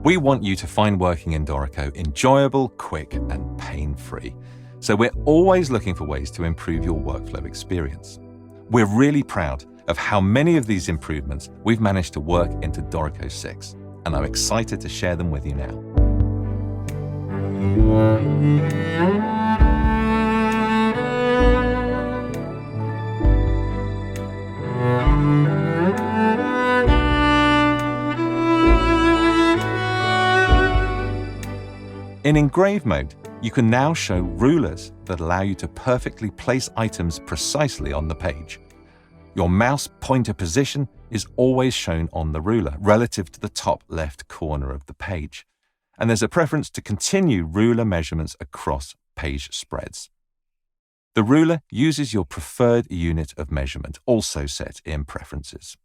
We want you to find working in Dorico enjoyable, quick, and pain-free. So we're always looking for ways to improve your workflow experience. We're really proud of how many of these improvements we've managed to work into Dorico 6, and I'm excited to share them with you now. In engrave mode, you can now show rulers that allow you to perfectly place items precisely on the page. Your mouse pointer position is always shown on the ruler relative to the top left corner of the page, and there's a preference to continue ruler measurements across page spreads. The ruler uses your preferred unit of measurement, also set in Preferences.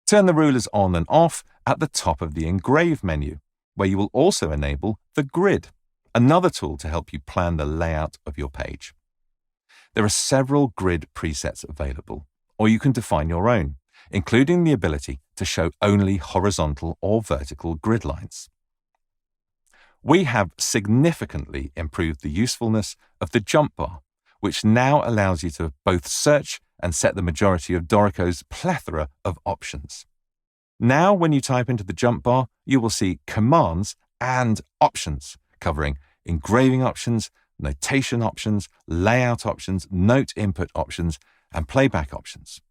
Turn the rulers on and off at the top of the Engrave menu, where you will also enable the grid, another tool to help you plan the layout of your page. There are several grid presets available, or you can define your own, including the ability to show only horizontal or vertical grid lines. We have significantly improved the usefulness of the jump bar, which now allows you to both search and set the majority of Dorico's plethora of options. Now, when you type into the jump bar, you will see commands and options, covering engraving options, notation options, layout options, note input options, and playback options.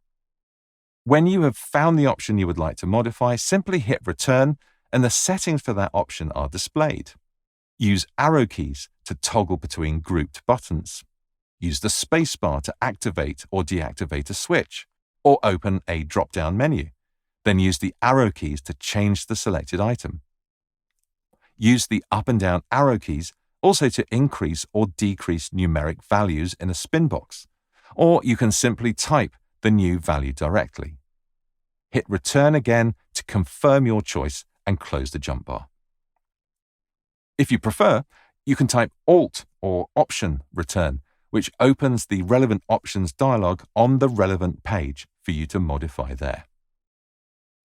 When you have found the option you would like to modify, simply hit return, and the settings for that option are displayed. Use arrow keys to toggle between grouped buttons. Use the spacebar to activate or deactivate a switch, or open a drop-down menu. Then use the arrow keys to change the selected item. Use the up and down arrow keys also to increase or decrease numeric values in a spin box, or you can simply type the new value directly. Hit return again to confirm your choice and close the jump bar. If you prefer, you can type Alt or Option Return, which opens the relevant options dialog on the relevant page for you to modify there.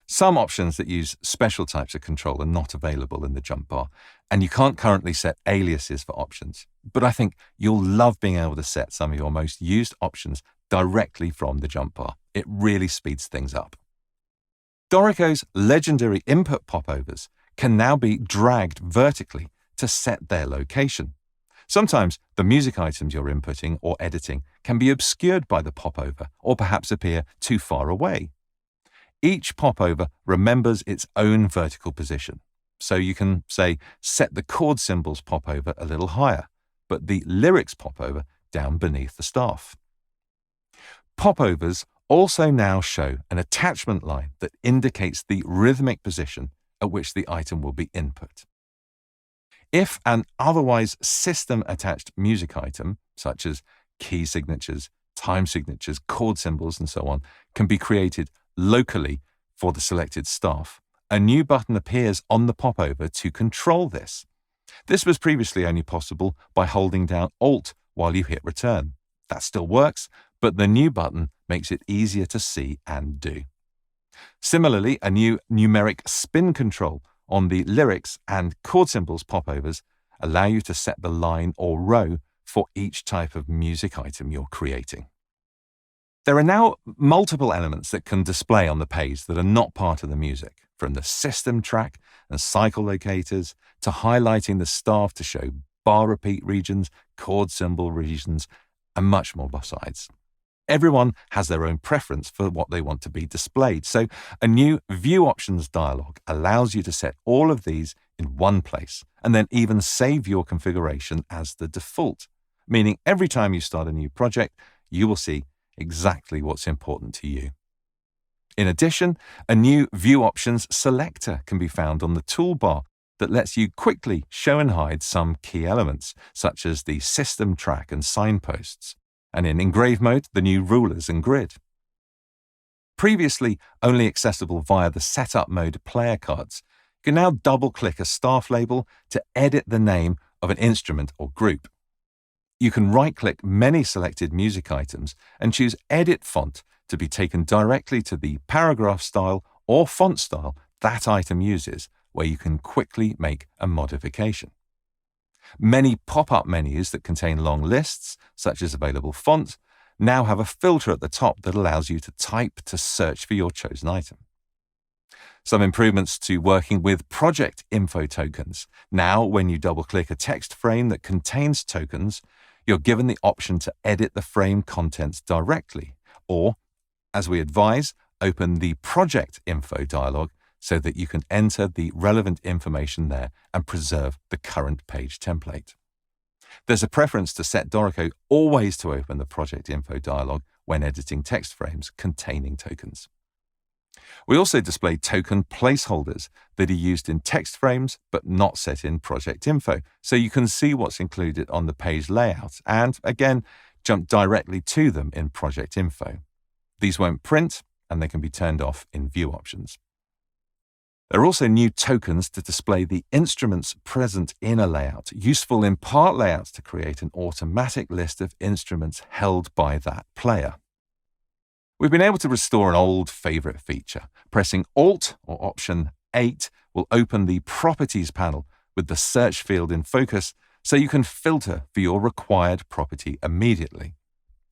Some options that use special types of control are not available in the jump bar, and you can't currently set aliases for options. But I think you'll love being able to set some of your most used options directly from the jump bar. It really speeds things up. Dorico's legendary input popovers can now be dragged vertically to set their location. Sometimes the music items you're inputting or editing can be obscured by the popover or perhaps appear too far away. Each popover remembers its own vertical position, so you can, say, set the chord symbols popover a little higher, but the lyrics popover down beneath the staff. Popovers also now show an attachment line that indicates the rhythmic position at which the item will be input. If an otherwise system-attached music item, such as key signatures, time signatures, chord symbols, and so on, can be created locally for the selected staff, a new button appears on the popover to control this. This was previously only possible by holding down Alt while you hit return. That still works, but the new button makes it easier to see and do. Similarly, a new numeric spin control on the lyrics and chord symbols popovers allow you to set the line or row for each type of music item you're creating. There are now multiple elements that can display on the page that are not part of the music, from the system track and cycle locators to highlighting the staff to show bar repeat regions, chord symbol regions, and much more besides. Everyone has their own preference for what they want to be displayed, so a new View Options dialog allows you to set all of these in one place and then even save your configuration as the default, meaning every time you start a new project, you will see exactly what's important to you. In addition, a new View Options selector can be found on the toolbar that lets you quickly show and hide some key elements, such as the system track and signposts, and in engrave mode, the new rulers and grid. Previously only accessible via the setup mode player cards, you can now double-click a staff label to edit the name of an instrument or group. You can right-click many selected music items and choose Edit Font to be taken directly to the paragraph style or font style that item uses, where you can quickly make a modification. Many pop-up menus that contain long lists, such as available font, now have a filter at the top that allows you to type to search for your chosen item. Some improvements to working with project info tokens. Now, when you double-click a text frame that contains tokens, you're given the option to edit the frame contents directly, or, as we advise, open the project info dialog so that you can enter the relevant information there and preserve the current page template. There's a preference to set Dorico always to open the project info dialog when editing text frames containing tokens. We also display token placeholders that are used in text frames but not set in project info, so you can see what's included on the page layout and, again, jump directly to them in project info. These won't print, and they can be turned off in view options. There are also new tokens to display the instruments present in a layout, useful in part layouts to create an automatic list of instruments held by that player. We've been able to restore an old favorite feature. Pressing Alt or Option 8 will open the Properties panel with the search field in focus so you can filter for your required property immediately.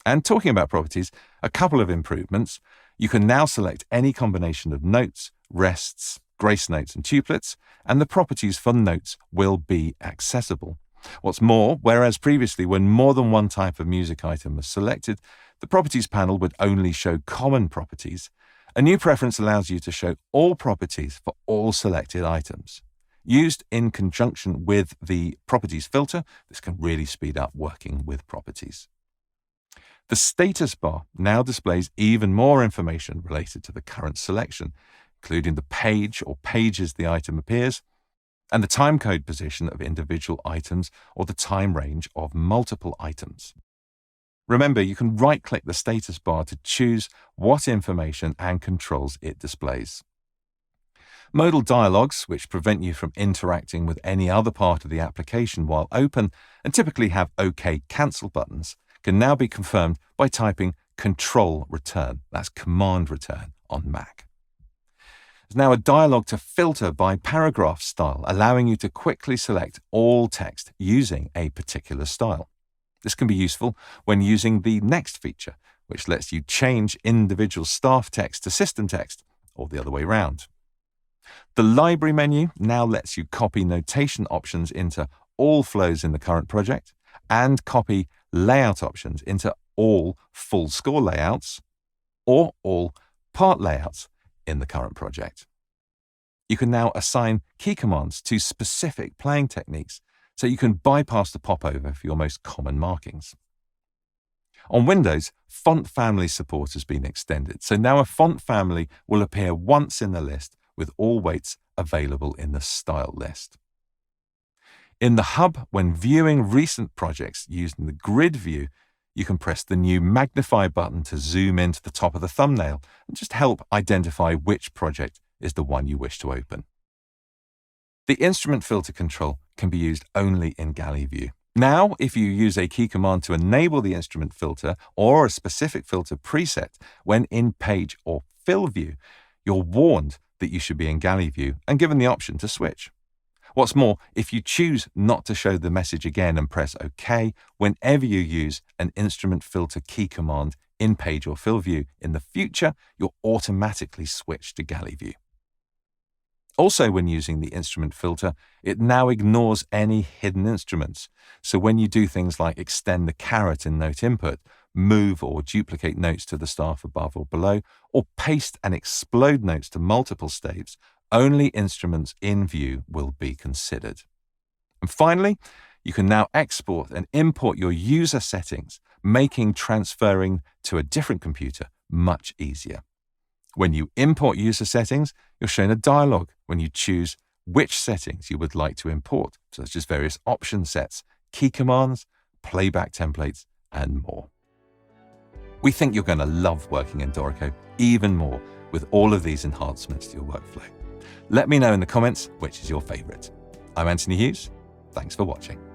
And talking about properties, a couple of improvements. You can now select any combination of notes, rests, grace notes and tuplets, and the properties for notes will be accessible. What's more, whereas previously when more than one type of music item was selected, the properties panel would only show common properties, a new preference allows you to show all properties for all selected items. Used in conjunction with the properties filter, this can really speed up working with properties. The status bar now displays even more information related to the current selection, including the page or pages the item appears, and the timecode position of individual items or the time range of multiple items. Remember, you can right-click the status bar to choose what information and controls it displays. Modal dialogues, which prevent you from interacting with any other part of the application while open and typically have OK cancel buttons, can now be confirmed by typing Control Return. That's Command Return on Mac. There's now a dialog to filter by paragraph style, allowing you to quickly select all text using a particular style. This can be useful when using the Next feature, which lets you change individual staff text to system text, or the other way around. The Library menu now lets you copy notation options into all flows in the current project and copy layout options into all full score layouts or all part layouts in the current project. You can now assign key commands to specific playing techniques, so you can bypass the popover for your most common markings. On Windows, font family support has been extended, so now a font family will appear once in the list with all weights available in the style list. In the hub, when viewing recent projects using the grid view, you can press the new magnify button to zoom into the top of the thumbnail and just help identify which project is the one you wish to open. The instrument filter control can be used only in galley view. Now, if you use a key command to enable the instrument filter or a specific filter preset when in page or fill view, you're warned that you should be in galley view and given the option to switch. What's more, if you choose not to show the message again and press OK, whenever you use an instrument filter key command in page or fill view in the future, you'll automatically switch to galley view. Also, when using the instrument filter, it now ignores any hidden instruments. So when you do things like extend the caret in note input, move or duplicate notes to the staff above or below, or paste and explode notes to multiple staves, only instruments in view will be considered. And finally, you can now export and import your user settings, making transferring to a different computer much easier. When you import user settings, you're shown a dialog when you choose which settings you would like to import, such as various option sets, key commands, playback templates, and more. We think you're going to love working in Dorico even more with all of these enhancements to your workflow. Let me know in the comments which is your favorite. I'm Anthony Hughes. Thanks for watching.